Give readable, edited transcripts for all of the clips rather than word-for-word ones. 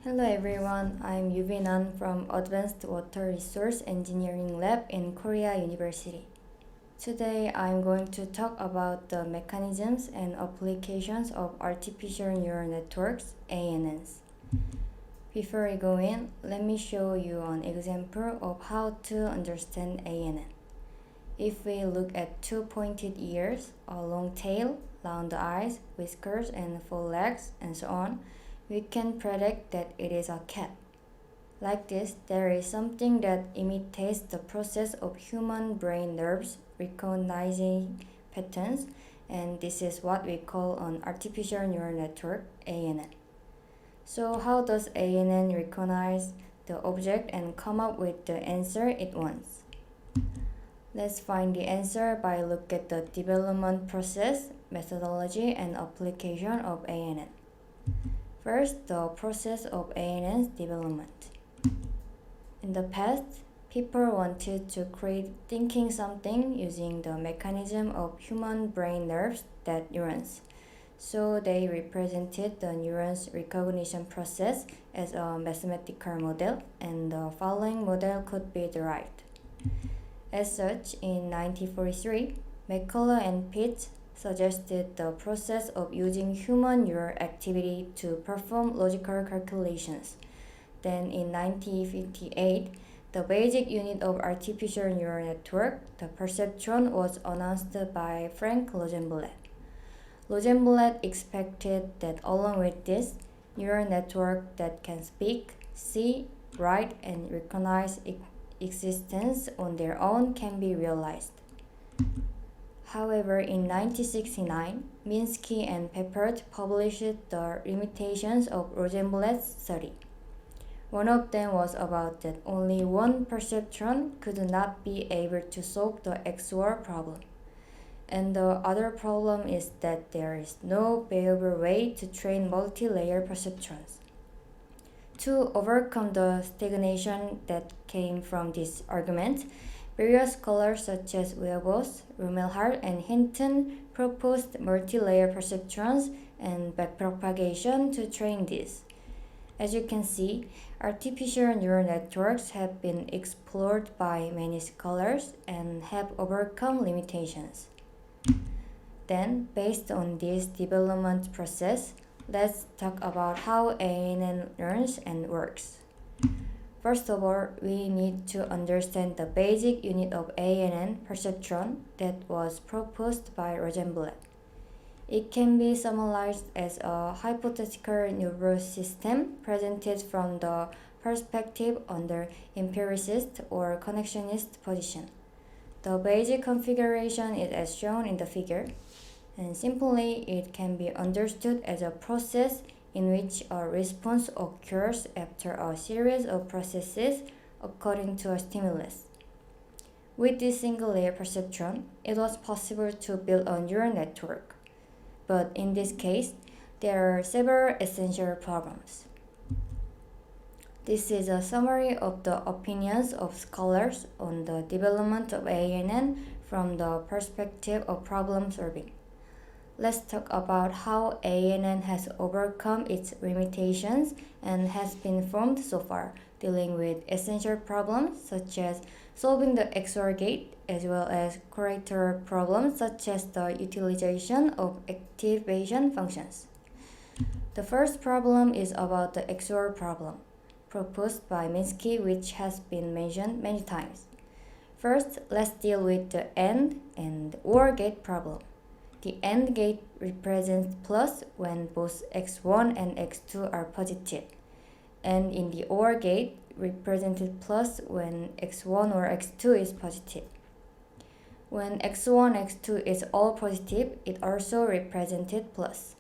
Hello everyone, I'm Yubinan from Advanced Water Resource Engineering Lab in Korea University. Today I'm going to talk about the mechanisms and applications of artificial neural networks, ANNs. Before I go in, let me show you an example of how to understand ANN. If we look at two pointed ears, a long tail, round eyes, whiskers, and four legs, and so on, we can predict that it is a cat. Like this, there is something that imitates the process of human brain nerves recognizing patterns, and this is what we call an artificial neural network, ANN. So how does ANN recognize the object and come up with the answer it wants? Let's find the answer by look at the development process, methodology, and application of ANN. First, the process of ANN's development. In the past, people wanted to create thinking something using the mechanism of human brain nerves, that neurons. So they represented the neurons recognition process as a mathematical model, and the following model could be derived. As such, in 1943, McCullough and Pitt suggested the process of using human neural activity to perform logical calculations. Then in 1958, the basic unit of artificial neural network, the perceptron, was announced by Frank Rosenblatt. Rosenblatt expected that along with this, neural network that can speak, see, write, and recognize existence on their own can be realized. However, in 1969, Minsky and Peppert published the limitations of Rosenblatt's study. One of them was about that only one perceptron could not be able to solve the XOR problem. And the other problem is that there is no bearable way to train multi-layer perceptrons. To overcome the stagnation that came from this argument, various scholars such as Werbos, Rumelhart, and Hinton proposed multi-layer perceptrons and backpropagation to train these. As you can see, artificial neural networks have been explored by many scholars and have overcome limitations. Then, based on this development process, let's talk about how ANN learns and works. First of all, we need to understand the basic unit of ANN perceptron that was proposed by Rosenblatt. It can be summarized as a hypothetical neural system presented from the perspective under empiricist or connectionist position. The basic configuration is as shown in the figure, and simply it can be understood as a process in which a response occurs after a series of processes according to a stimulus. With this single-layer perceptron, it was possible to build a neural network. But in this case, there are several essential problems. This is a summary of the opinions of scholars on the development of ANN from the perspective of problem solving. Let's talk about how ANN has overcome its limitations and has been formed so far, dealing with essential problems such as solving the XOR gate, as well as correlator problems such as the utilization of activation functions. The first problem is about the XOR problem, proposed by Minsky, which has been mentioned many times. First, let's deal with the AND and OR gate problem. The AND gate represents plus when both x1 and x2 are positive, and in the OR gate represented plus when x1 or x2 is positive. When x1, x2 is all positive, it also represented plus.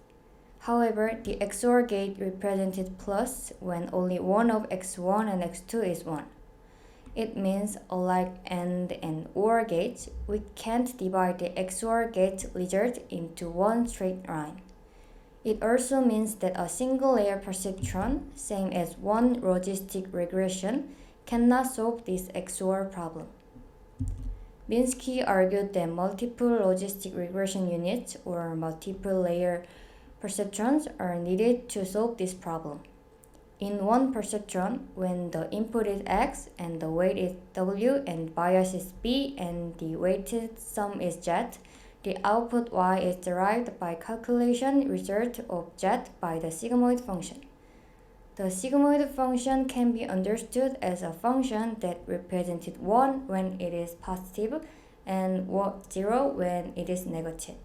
However, the XOR gate represented plus when only one of x1 and x2 is 1. It means, unlike AND and OR gates, we can't divide the XOR gate result into one straight line. It also means that a single-layer perceptron, same as one logistic regression, cannot solve this XOR problem. Minsky argued that multiple logistic regression units, or multiple-layer perceptrons, are needed to solve this problem. In one perceptron, when the input is x and the weight is w and bias is b and the weighted sum is z, the output y is derived by calculation result of z by the sigmoid function. The sigmoid function can be understood as a function that represented 1 when it is positive and 0 when it is negative.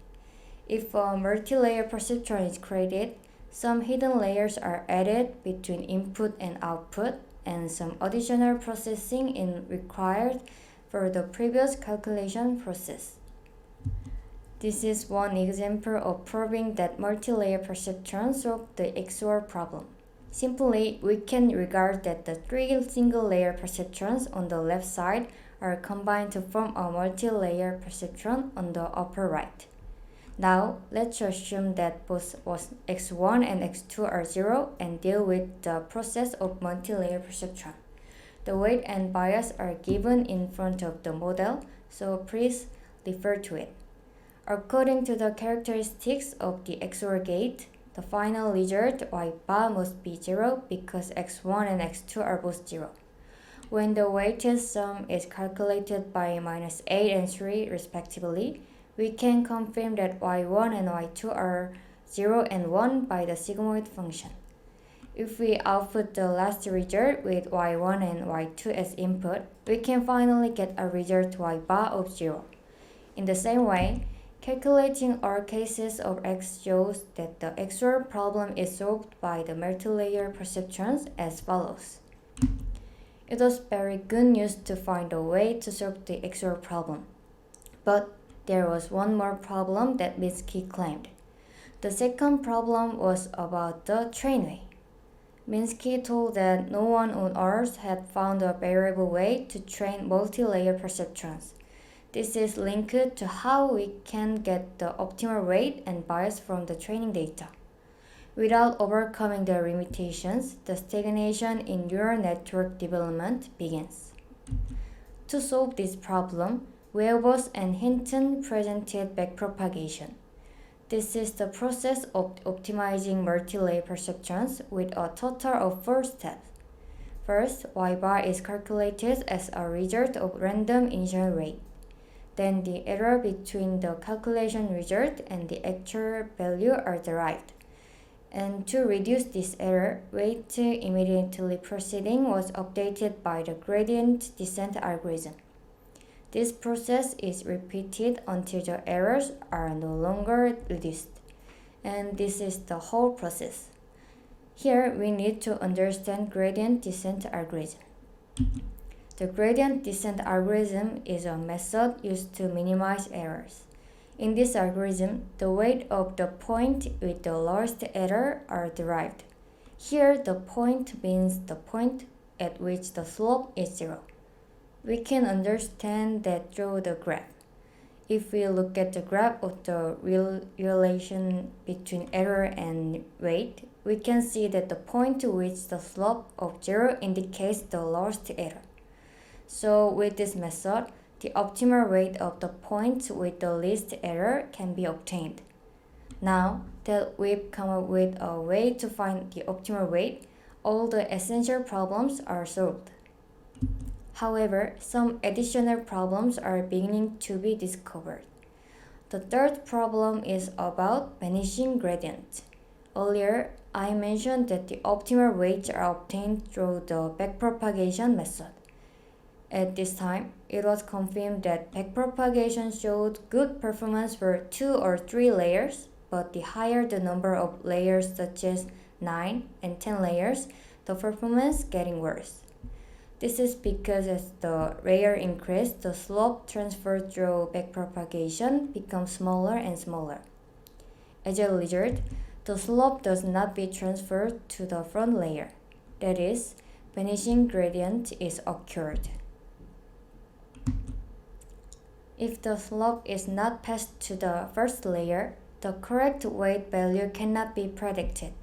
If a multi-layer perceptron is created, some hidden layers are added between input and output, and some additional processing is required for the previous calculation process. This is one example of proving that multi-layer perceptron solve the XOR problem. Simply, we can regard that the three single-layer perceptrons on the left side are combined to form a multi-layer perceptron on the upper right. Now, let's assume that both x1 and x2 are 0 and deal with the process of multi-layer perceptron. The weight and bias are given in front of the model, so please refer to it. According to the characteristics of the XOR gate, the final result y bar must be 0 because x1 and x2 are both 0. When the weighted sum is calculated by -8 and 3 respectively, we can confirm that y1 and y2 are 0 and 1 by the sigmoid function. If we output the last result with y1 and y2 as input, we can finally get a result y bar of 0. In the same way, calculating all cases of x shows that the XOR problem is solved by the multi-layer perceptrons as follows. It was very good news to find a way to solve the XOR problem. But there was one more problem that Minsky claimed. The second problem was about the trainway. Minsky told that no one on Earth had found a variable way to train multi-layer perceptrons. This is linked to how we can get the optimal weight and bias from the training data. Without overcoming the limitations, the stagnation in neural network development begins. To solve this problem, Werbos and Hinton presented backpropagation. This is the process of optimizing multi-layer perceptrons with a total of 4 steps. First, y bar is calculated as a result of random initial rate. Then the error between the calculation result and the actual value are derived. And to reduce this error, weight immediately preceding was updated by the gradient descent algorithm. This process is repeated until the errors are no longer reduced. And this is the whole process. Here we need to understand gradient descent algorithm. The gradient descent algorithm is a method used to minimize errors. In this algorithm, the weight of the point with the lowest error are derived. Here, the point means the point at which the slope is 0. We can understand that through the graph. If we look at the graph of the relation between error and weight, we can see that the point to which the slope of 0 indicates the lowest error. So with this method, the optimal weight of the point with the least error can be obtained. Now that we've come up with a way to find the optimal weight, all the essential problems are solved. However, some additional problems are beginning to be discovered. The third problem is about vanishing gradient. Earlier, I mentioned that the optimal weights are obtained through the backpropagation method. At this time, it was confirmed that backpropagation showed good performance for 2 or 3 layers, but the higher the number of layers such as 9 and 10 layers, the performance getting worse. This is because as the layer increase, the slope transferred through backpropagation becomes smaller and smaller. As a result, the slope does not be transferred to the front layer. That is, vanishing gradient is occurred. If the slope is not passed to the first layer, the correct weight value cannot be predicted.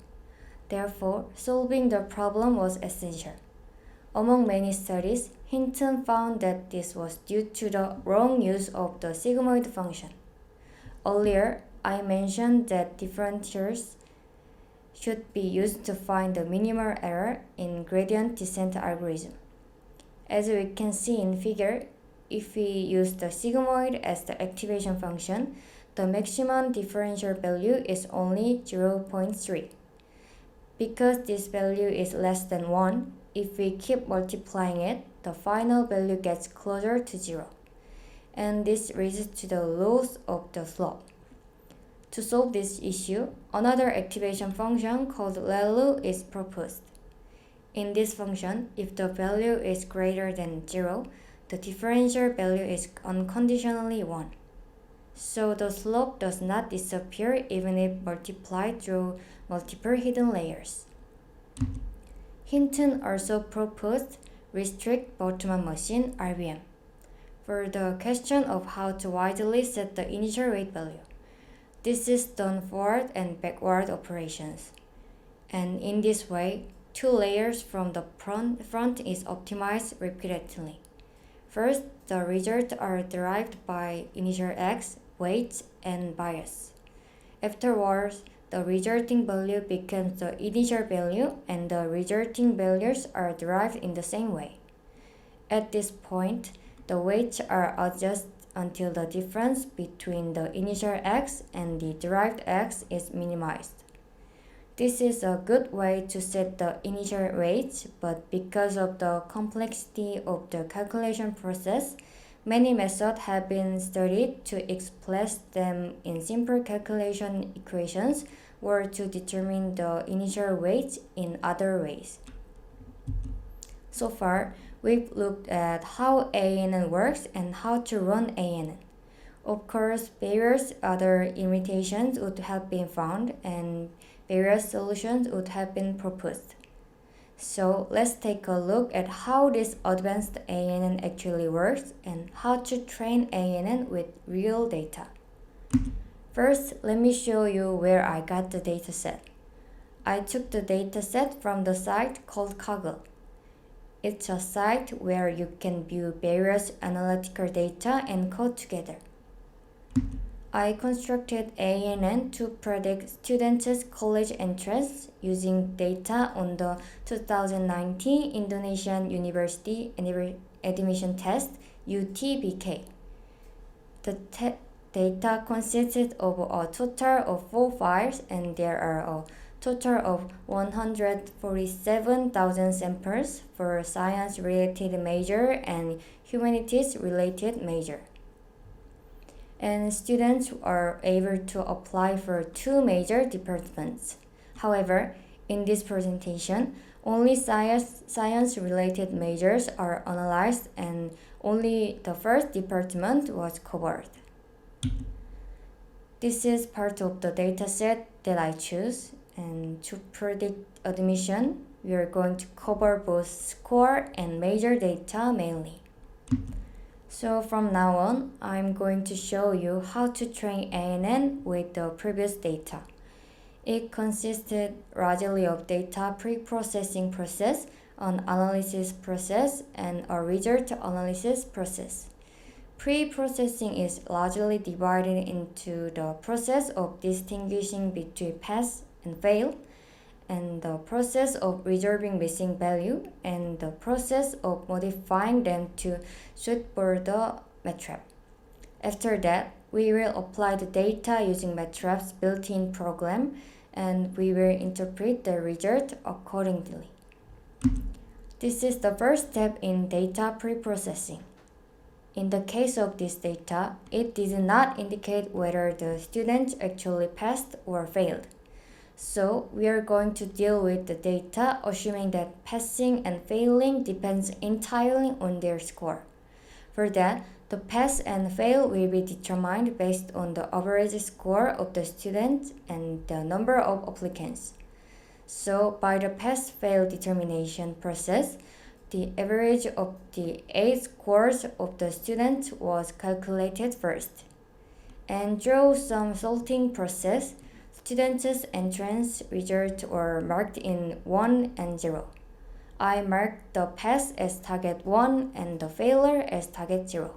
Therefore, solving the problem was essential. Among many studies, Hinton found that this was due to the wrong use of the sigmoid function. Earlier, I mentioned that differentials should be used to find the minimal error in gradient descent algorithm. As we can see in figure, if we use the sigmoid as the activation function, the maximum differential value is only 0.3. Because this value is less than 1, if we keep multiplying it, the final value gets closer to 0. And this leads to the loss of the slope. To solve this issue, another activation function called ReLU is proposed. In this function, if the value is greater than 0, the differential value is unconditionally 1. So the slope does not disappear even if multiplied through multiple hidden layers. Hinton also proposed restrict Boltzmann machine RBM for the question of how to widely set the initial weight value. This is done forward and backward operations. And in this way, two layers from the front is optimized repeatedly. First, the results are derived by initial x, weight, and bias. Afterwards, the resulting value becomes the initial value and the resulting values are derived in the same way. At this point, the weights are adjusted until the difference between the initial x and the derived x is minimized. This is a good way to set the initial weights, but because of the complexity of the calculation process, many methods have been studied to express them in simple calculation equations or to determine the initial weights in other ways. So far, we've looked at how ANN works and how to run ANN. Of course, various other imitations would have been found and various solutions would have been proposed. So let's take a look at how this advanced ANN actually works and how to train ANN with real data. First, let me show you where I got the dataset. I took the dataset from the site called Kaggle. It's a site where you can view various analytical data and code together. I constructed ANN to predict students' college entrance using data on the 2019 Indonesian University Admission Test (UTBK). The data consisted of a total of 4 files and there are a total of 147,000 samples for science-related major and humanities-related major. And students are able to apply for 2 major departments. However, in this presentation, only science-related majors are analyzed and only the first department was covered. This is part of the dataset that I choose, and to predict admission, we are going to cover both score and major data mainly. So from now on, I'm going to show you how to train ANN with the previous data. It consisted largely of data pre-processing process, an analysis process, and a result analysis process. Pre-processing is largely divided into the process of distinguishing between pass and fail, and the process of resolving missing value, and the process of modifying them to suit for the MATLAB. After that, we will apply the data using MATLAB's built-in program, and we will interpret the result accordingly. This is the first step in data pre-processing. In the case of this data, it did not indicate whether the student actually passed or failed. So we are going to deal with the data assuming that passing and failing depends entirely on their score. For that, the pass and fail will be determined based on the average score of the student and the number of applicants. So by the pass-fail determination process, the average of the 8 scores of the student was calculated first. And through some sorting process, students' entrance results were marked in 1 and 0. I marked the pass as target 1 and the failure as target 0.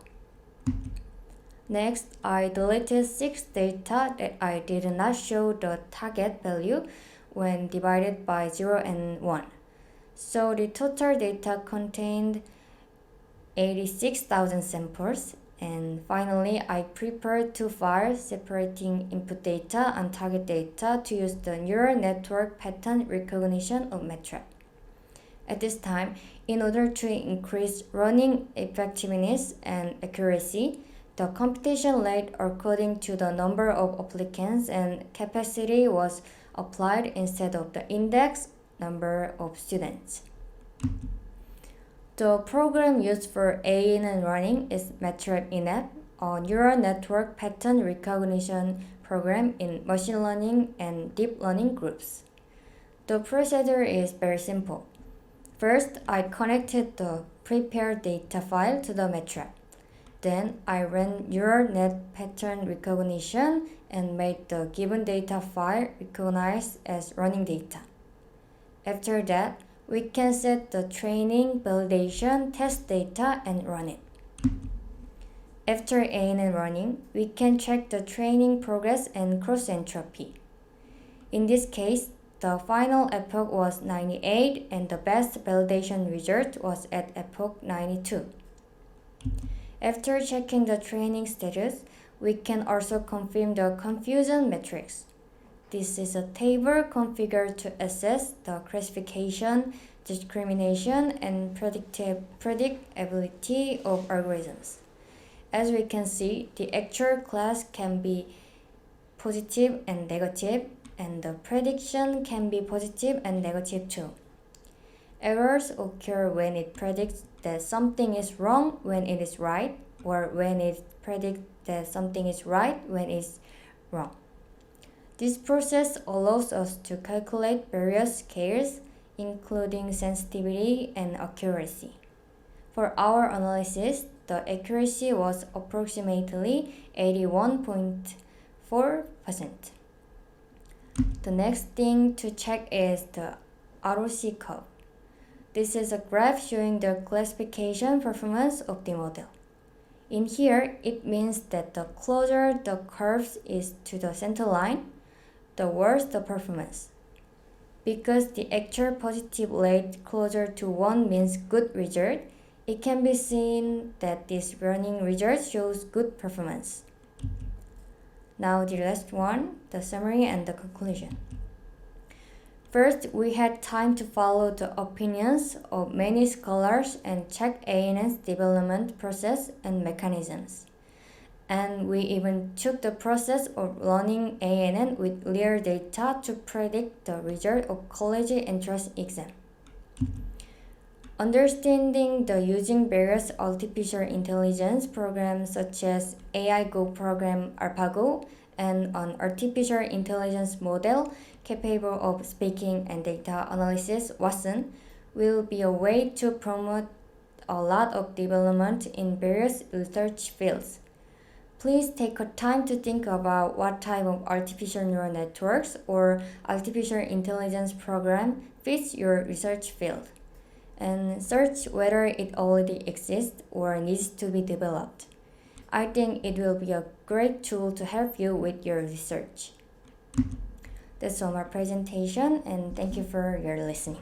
Next, I deleted 6 data that I did not show the target value when divided by 0 and 1. So the total data contained 86,000 samples. And finally, I prepared two files separating input data and target data to use the neural network pattern recognition of MATLAB. At this time, in order to increase running effectiveness and accuracy, the computation rate according to the number of applicants and capacity was applied instead of the index number of students. The program used for ANN running is MATLAB INAP, a neural network pattern recognition program in machine learning and deep learning groups. The procedure is very simple. First, I connected the prepared data file to the MATLAB. Then I ran neural net pattern recognition and made the given data file recognized as running data. After that, we can set the training, validation, test data and run it. After ANN running, we can check the training progress and cross entropy. In this case, the final epoch was 98 and the best validation result was at epoch 92. After checking the training status, we can also confirm the confusion matrix. This is a table configured to assess the classification, discrimination, and predictability of algorithms. As we can see, the actual class can be positive and negative, and the prediction can be positive and negative too. Errors occur when it predicts that something is wrong when it is right, or when it predicts that something is right when it's wrong. This process allows us to calculate various scales, including sensitivity and accuracy. For our analysis, the accuracy was approximately 81.4%. The next thing to check is the ROC curve. This is a graph showing the classification performance of the model. In here, it means that the closer the curve is to the center line, the worse the performance. Because the actual positive rate closer to 1 means good result, it can be seen that this running result shows good performance. Now the last one, the summary and the conclusion. First, we had time to follow the opinions of many scholars and check ANN's development process and mechanisms. And we even took the process of learning ANN with real data to predict the result of college entrance exam. Understanding the using various artificial intelligence programs such as AI Go program AlphaGo and an artificial intelligence model capable of speaking and data analysis Watson will be a way to promote a lot of development in various research fields. Please take a time to think about what type of artificial neural networks or artificial intelligence program fits your research field, and search whether it already exists or needs to be developed. I think it will be a great tool to help you with your research. That's all my presentation, and thank you for your listening.